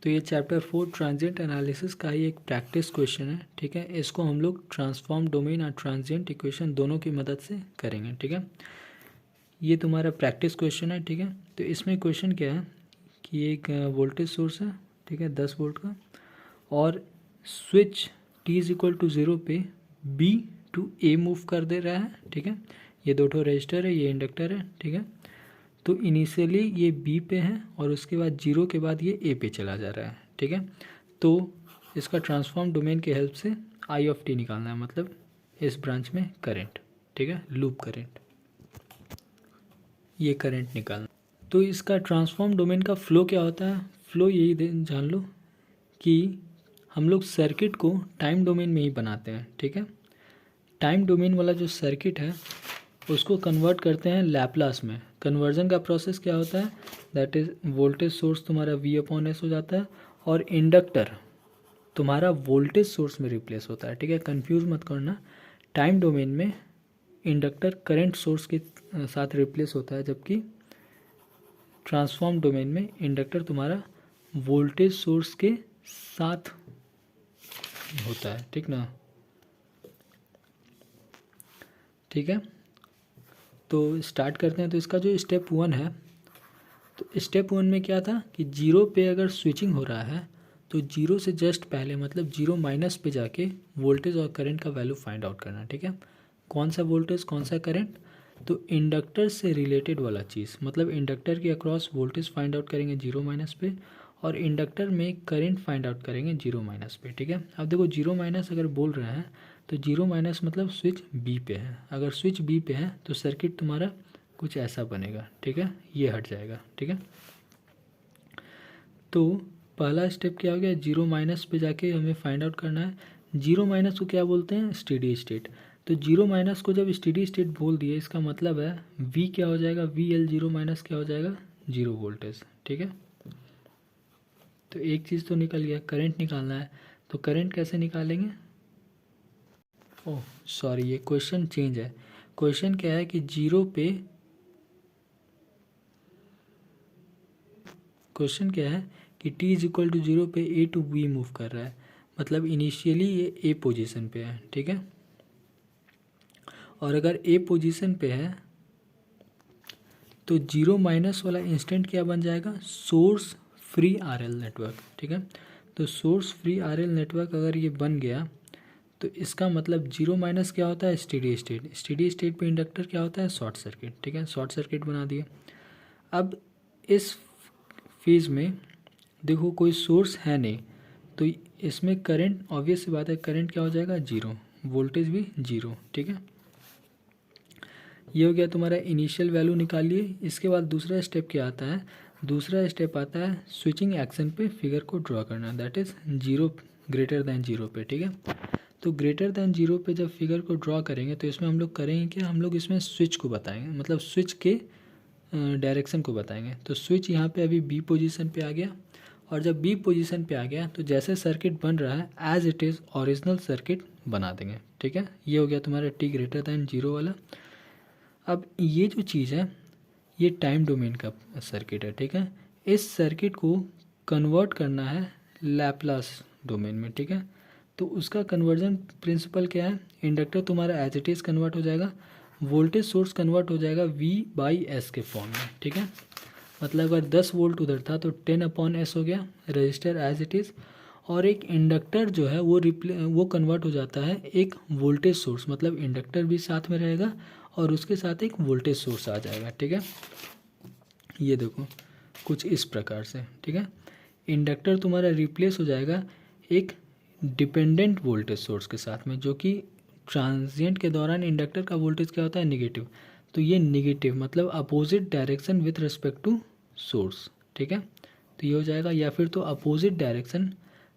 तो ये chapter 4 transient analysis का ही एक प्रैक्टिस क्वेश्चन है, ठीक है। इसको हम लोग ट्रांसफॉर्म डोमेन और ट्रांजिएंट इक्वेशन दोनों की मदद से करेंगे, ठीक है। ये तुम्हारा प्रैक्टिस क्वेश्चन है, ठीक है। तो इसमें क्वेश्चन क्या है कि एक वोल्टेज सोर्स है, ठीक है, 10 वोल्ट का, और switch t is equal to 0 पे B टू A मूव कर दे रहा है, ठीक है। ये दो ठो रजिस्टर है, ये इंडक्टर है, ठीक है। तो इनिशियली ये B पे है और उसके बाद 0 के बाद ये A पे चला जा रहा है, ठीक है। तो इसका ट्रांसफॉर्म डोमेन की हेल्प से I ऑफ t निकालना है, मतलब इस ब्रांच में करंट, ठीक है, लूप करंट, ये करंट निकालना। तो इसका ट्रांसफॉर्म डोमेन का फ्लो क्या होता है? फ्लो यही जान लो कि हम लोग सर्किट को टाइम डोमेन में ही बनाते हैं, ठीक है। टाइम डोमेन वाला जो सर्किट है उसको कन्वर्ट करते हैं लैप्लास में। कन्वर्जन का प्रोसेस क्या होता है? दैट इज़ वोल्टेज सोर्स तुम्हारा V/S हो जाता है और इंडक्टर तुम्हारा वोल्टेज सोर्स में रिप्लेस होता है, ठीक है। कंफ्यूज मत करना, टाइम डोमेन में इंडक्टर करंट सोर्स के साथ रिप्लेस होता है, जबकि ट्रांसफॉर्म डोमेन में इंडक्टर तुम्हारा वोल्टेज सोर्स के साथ होता है, ठीक ना, ठीक है। तो स्टार्ट करते हैं। तो इसका जो स्टेप 1 है, तो स्टेप 1 में क्या था कि 0 पे अगर स्विचिंग हो रहा है तो 0 से जस्ट पहले, मतलब 0 माइनस पे जाके वोल्टेज और करंट का वैल्यू फाइंड आउट करना, ठीक है। कौन सा वोल्टेज कौन सा करंट? तो इंडक्टर से रिलेटेड वाला चीज़, मतलब इंडक्टर के अक्रॉस वोल्टेज फाइंड आउट करेंगे 0 माइनस पे, और इंडक्टर में करंट फाइंड आउट करेंगे 0 माइनस पे, ठीक है। अब देखो 0 माइनस अगर बोल रहे हैं तो 0 माइनस मतलब स्विच बी पे है। अगर स्विच बी पे है तो सर्किट तुम्हारा कुछ ऐसा बनेगा, ठीक है, ये हट जाएगा, ठीक है। तो पहला स्टेप क्या हो गया? 0 माइनस पे जाके हमें फाइंड आउट करना है। 0 माइनस को क्या बोलते हैं? Steady state. तो 0 माइनस को जब स्टेडी स्टेट बोल दिए, इसका मतलब है V क्या हो जाएगा? VL 0 माइनस क्या हो जाएगा? 0 वोल्टेज, ठीक है। तो एक चीज़ तो निकल गया, करंट निकालना है। तो करंट कैसे निकालेंगे? ओह सॉरी, ये क्वेश्चन चेंज है। क्वेश्चन क्या है कि 0 पे, क्वेश्चन क्या है कि t इज इक्वल टू 0 पे A टू B मूव कर रहा है, मतलब इनिशियली ये A पोजीशन पे है, ठीक है। और अगर A पोजीशन पे है तो 0 माइनस वाला इंस्टेंट क्या बन जाएगा? सोर्स फ्री RL नेटवर्क, ठीक है। तो सोर्स फ्री RL नेटवर्क अगर ये बन गया तो इसका मतलब 0 माइनस क्या होता है? Steady state. स्टेडी स्टेट पे इंडक्टर क्या होता है? शॉर्ट सर्किट, ठीक है, शॉर्ट सर्किट बना दिए। अब इस फेज में देखो कोई सोर्स है नहीं, तो इसमें करंट, ऑब्वियस सी बात है, करंट क्या हो जाएगा? 0, वोल्टेज भी 0, ठीक है। ये हो गया तुम्हारा इनिशियल वैल्यू निकाल लिए। इसके बाद दूसरा स्टेप क्या आता है? दूसरा स्टेप आता है स्विचिंग एक्शन पे फिगर को ड्रॉ करना, दैट इज़ 0 ग्रेटर दैन 0 पे, ठीक है। तो ग्रेटर दैन 0 पे जब फिगर को ड्रॉ करेंगे तो इसमें हम लोग करेंगे क्या? हम लोग इसमें स्विच को बताएंगे, मतलब स्विच के डायरेक्शन को बताएंगे। तो स्विच यहाँ पे अभी बी पोजीशन पे आ गया, और जब बी पोजीशन पे आ गया तो जैसे सर्किट बन रहा है as it is original circuit बना देंगे, ठीक है। ये हो गया तुम्हारा t ग्रेटर दैन 0 वाला। अब ये जो चीज़ है ये टाइम डोमेन का सर्किट है, ठीक है। इस सर्किट को कन्वर्ट करना है लैप्लास डोमेन में, ठीक है। तो उसका कन्वर्जन प्रिंसिपल क्या है? इंडक्टर तुम्हारा एज इट इज़ कन्वर्ट हो जाएगा, वोल्टेज सोर्स कन्वर्ट हो जाएगा V/S के फॉर्म में, ठीक है। मतलब अगर 10 वोल्ट उधर था तो 10/S हो गया, रजिस्टर एज इट इज़। और एक इंडक्टर जो है वो कन्वर्ट हो जाता है एक वोल्टेज सोर्स, मतलब इंडक्टर भी साथ में रहेगा और उसके साथ एक वोल्टेज सोर्स आ जाएगा, ठीक है। ये देखो कुछ इस प्रकार से, ठीक है। इंडक्टर तुम्हारा रिप्लेस हो जाएगा एक डिपेंडेंट वोल्टेज सोर्स के साथ में, जो कि ट्रांजिएंट के दौरान इंडक्टर का वोल्टेज क्या होता है? नेगेटिव। तो ये नेगेटिव मतलब opposite direction with respect to source, ठीक है। तो ये हो जाएगा, या फिर तो opposite direction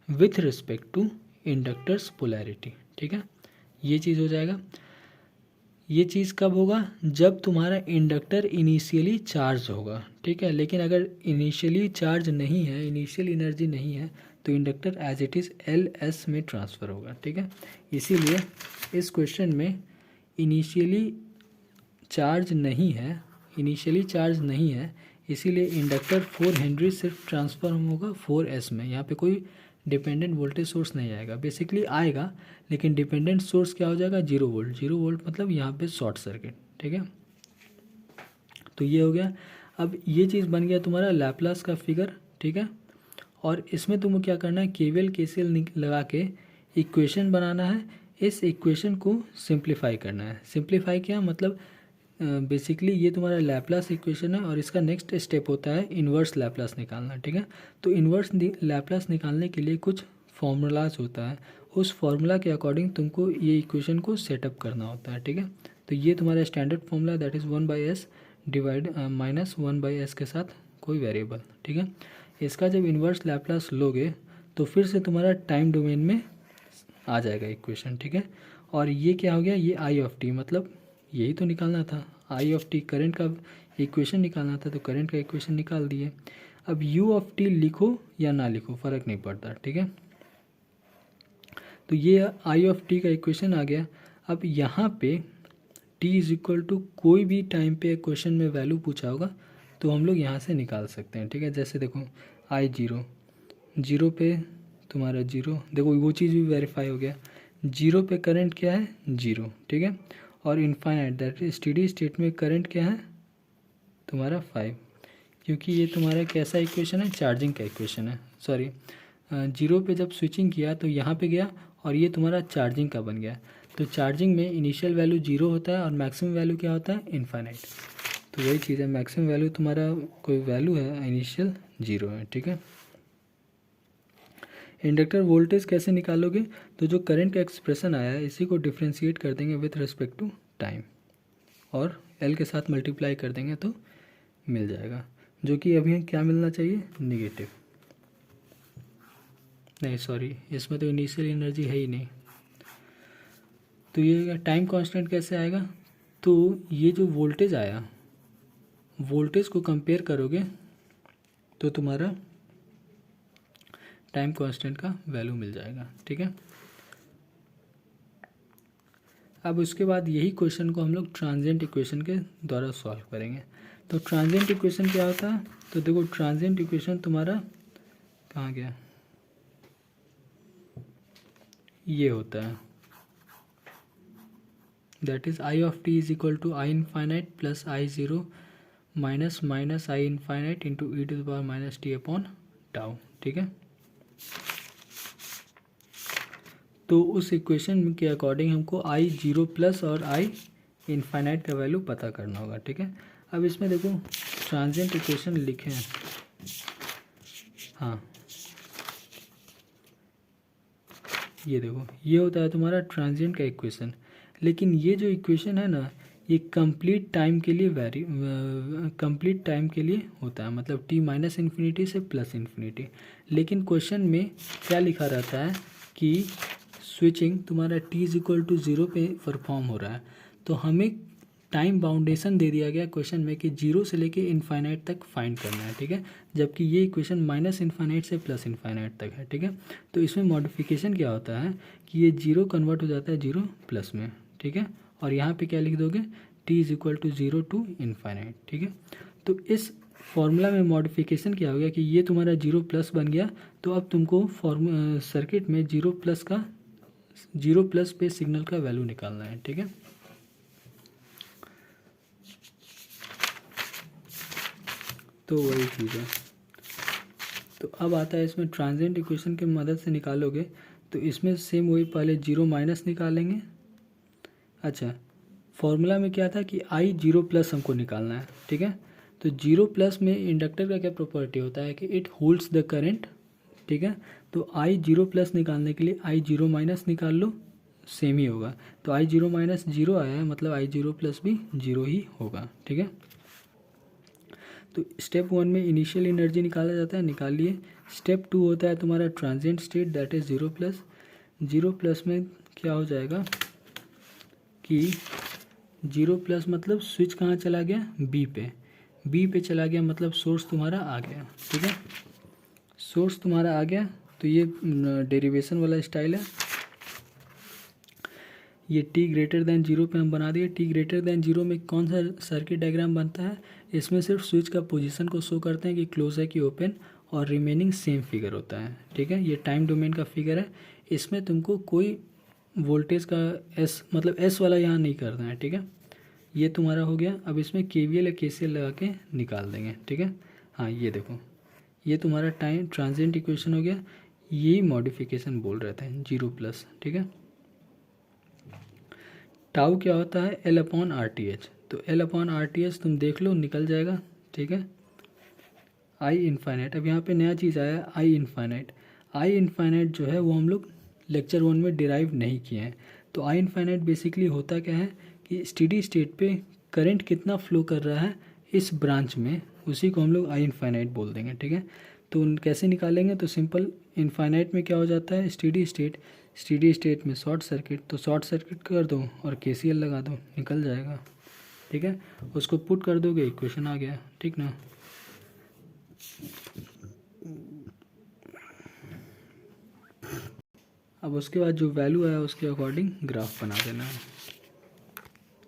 with respect to inductor's polarity, ठीक है। ये चीज़ हो जाएगा। ये चीज़ कब होगा? जब तुम्हारा इंडक्टर इनिशियली चार्ज होगा, ठीक है। लेकिन अगर इनिशियली चार्ज नहीं है, इनिशियल एनर्जी नहीं है, तो inductor as it is LS में ट्रांसफ़र होगा, ठीक है। इसीलिए इस क्वेश्चन में इनिशियली चार्ज नहीं है, इनिशियली चार्ज नहीं है, इसीलिए इंडक्टर 4 हेनरी सिर्फ ट्रांसफॉर्म होगा 4s में। यहाँ पे कोई डिपेंडेंट वोल्टेज सोर्स नहीं आएगा, बेसिकली आएगा लेकिन डिपेंडेंट सोर्स क्या हो जाएगा 0 वोल्ट। 0 वोल्ट मतलब यहाँ पे शॉर्ट सर्किट, ठीक है। तो ये हो गया। अब ये चीज़ बन गया तुम्हारा लैप्लास का फिगर, ठीक है। और इसमें तुमको क्या करना है, केवीएल केसीएल लगा के इक्वेशन बनाना है। इस इक्वेशन को सिंप्लीफाई करना है। सिंप्लीफाई क्या मतलब बेसिकली ये तुम्हारा लैप्लास इक्वेशन है और इसका नेक्स्ट स्टेप होता है इन्वर्स लैप्लास निकालना, ठीक है। तो इन्वर्स लैप्लास निकालने के लिए कुछ फॉर्मूलाज होता है, उस फॉर्मूला के अकॉर्डिंग तुमको ये इक्वेशन को सेटअप करना होता है, ठीक है। तो ये तुम्हारा standard formula that is 1/s divide minus 1/s के साथ कोई वेरिएबल, ठीक है। इसका जब इन्वर्स लैप्लास लोगे तो फिर से तुम्हारा टाइम डोमेन में आ जाएगा इक्वेशन, ठीक है। और ये क्या हो गया, ये आई ऑफ टी, मतलब यही तो निकालना था, आई ऑफ टी करंट का इक्वेशन निकालना था, तो करंट का इक्वेशन निकाल दिए। अब यू ऑफ टी लिखो या ना लिखो फ़र्क नहीं पड़ता, ठीक है। तो ये आई ऑफ टी का इक्वेशन आ गया। अब यहाँ पे टी इज इक्वल टू कोई भी टाइम पे क्वेश्चन में वैल्यू पूछा होगा तो हम लोग यहाँ से निकाल सकते हैं, ठीक है। जैसे देखो आई 0 पे तुम्हारा 0, देखो वो चीज़ भी वेरीफाई हो गया। 0 पे करंट क्या है 0, ठीक है। और इनफाइनाइट दैट स्टेडी स्टेट में करंट क्या है तुम्हारा 5, क्योंकि ये तुम्हारा कैसा इक्वेशन है, चार्जिंग का इक्वेशन है। सॉरी 0 पे जब स्विचिंग किया तो यहाँ पे गया और ये तुम्हारा चार्जिंग का बन गया। तो चार्जिंग में इनिशियल वैल्यू 0 होता है और मैक्सिमम वैल्यू क्या होता है इनफाइनाइट। तो वही चीज़ है, मैक्सिमम वैल्यू तुम्हारा कोई वैल्यू है, इनिशियल 0 है, ठीक है। इंडक्टर वोल्टेज कैसे निकालोगे, तो जो करंट का एक्सप्रेशन आया है इसी को डिफ्रेंशिएट कर देंगे विथ रिस्पेक्ट टू टाइम और एल के साथ मल्टीप्लाई कर देंगे तो मिल जाएगा, जो कि अभी क्या मिलना चाहिए नेगेटिव, नहीं सॉरी इसमें तो इनिशियल एनर्जी है ही नहीं। तो ये टाइम कांस्टेंट कैसे आएगा, तो ये जो वोल्टेज आया, वोल्टेज को कंपेयर करोगे तो तुम्हारा टाइम कांस्टेंट का वैल्यू मिल जाएगा, ठीक है। अब उसके बाद यही क्वेश्चन को हम लोग ट्रांजिएंट इक्वेशन के द्वारा सॉल्व करेंगे। तो ट्रांजिएंट इक्वेशन क्या होता है, तो देखो ट्रांजिएंट इक्वेशन तुम्हारा कहाँ गया, ये होता है that is I of T is equal to I infinite plus I 0 minus I infinite into E to the power minus T upon tau, ठीक है। तो उस इक्वेशन के अकॉर्डिंग हमको आई 0 प्लस और आई इनफाइनाइट का वैल्यू पता करना होगा, ठीक है। अब इसमें देखो ट्रांजिएंट इक्वेशन लिखे हैं, हाँ ये देखो ये होता है तुम्हारा ट्रांजिएंट का इक्वेशन। लेकिन ये जो इक्वेशन है ना ये कंप्लीट टाइम के लिए कंप्लीट टाइम के लिए होता है, मतलब t माइनस इन्फिनिटी से प्लस इन्फिनिटी। लेकिन क्वेश्चन में क्या लिखा रहता है कि स्विचिंग तुम्हारा t इज इक्वल टू 0 पे परफॉर्म हो रहा है, तो हमें टाइम बाउंडेशन दे दिया गया क्वेश्चन में कि 0 से लेके इनफाइनाइट तक फाइंड करना है, ठीक है। जबकि ये इक्वेशन माइनस इनफाइनाइट से प्लस इनफाइनाइट तक है, ठीक है। तो इसमें मॉडिफिकेशन क्या होता है कि ये 0 कन्वर्ट हो जाता है 0 प्लस में, ठीक है। और यहाँ पे क्या लिख दोगे t is equal to 0 to infinite, ठीक है। तो इस फॉर्मूला में मॉडिफिकेशन क्या हो गया कि ये तुम्हारा 0 प्लस बन गया। तो अब तुमको सर्किट में 0 प्लस पे सिग्नल का वैल्यू निकालना है, ठीक है। तो वही चीज़ है। तो अब आता है इसमें ट्रांजिएंट इक्वेशन की मदद से निकालोगे तो इसमें सेम वही पहले 0 माइनस निकालेंगे। अच्छा फॉर्मूला में क्या था कि आई 0 प्लस हमको निकालना है, ठीक है। तो 0 प्लस में इंडक्टर का क्या प्रॉपर्टी होता है कि इट होल्ड्स द करंट, ठीक है। तो आई 0 प्लस निकालने के लिए आई 0 माइनस निकाल लो, सेम ही होगा। तो आई 0 माइनस 0 आया है, मतलब आई 0 प्लस भी 0 ही होगा, ठीक है। तो स्टेप 1 में इनिशियल एनर्जी निकाला जाता है, निकाल लिए। स्टेप 2 होता है तुम्हारा transient state that is 0 plus. 0 plus में क्या हो जाएगा कि 0 प्लस मतलब स्विच कहाँ चला गया बी पे चला गया, मतलब सोर्स तुम्हारा आ गया, ठीक है। सोर्स तुम्हारा आ गया तो ये डेरिवेशन वाला स्टाइल है। ये t ग्रेटर दैन 0 पे हम बना दिए। t ग्रेटर दैन 0 में कौन सा सर्किट डायग्राम बनता है, इसमें सिर्फ स्विच का पोजीशन को शो करते हैं कि क्लोज है कि ओपन, और रिमेनिंग सेम फिगर होता है, ठीक है। ये टाइम डोमेन का फिगर है, इसमें तुमको कोई वोल्टेज का एस मतलब एस वाला यहाँ नहीं करना है, ठीक है। ये तुम्हारा हो गया। अब इसमें केवीएल या केसीएल लगा के निकाल देंगे, ठीक है। हाँ ये देखो, ये तुम्हारा टाइम ट्रांजिएंट इक्वेशन हो गया। यही मॉडिफिकेशन बोल रहे थे, 0+, ठीक है। टाउ क्या होता है, L/RTh। तो L/RTh तुम देख लो, निकल जाएगा, ठीक है। आई इन्फाइनाइट, अब यहाँ पे नया चीज़ आया, आई इन्फाइनाइट। आई इन्फाइनाइट जो है वो हम लोग लेक्चर 1 में डिराइव नहीं किए हैं। तो आई इन्फाइनाइट बेसिकली होता क्या है कि स्टेडी स्टेट पे करंट कितना फ्लो कर रहा है इस ब्रांच में, उसी को हम लोग आई इन्फाइनाइट बोल देंगे, ठीक है। तो कैसे निकालेंगे, तो सिंपल, इन्फाइनाइट में क्या हो जाता है, स्टेडी स्टेट में शॉर्ट सर्किट, तो शॉर्ट सर्किट कर दो और केसीएल लगा दो, निकल जाएगा, ठीक है। उसको पुट कर दोगे, इक्वेशन आ गया, ठीक ना। अब उसके बाद जो वैल्यू आया उसके अकॉर्डिंग ग्राफ बना देना है।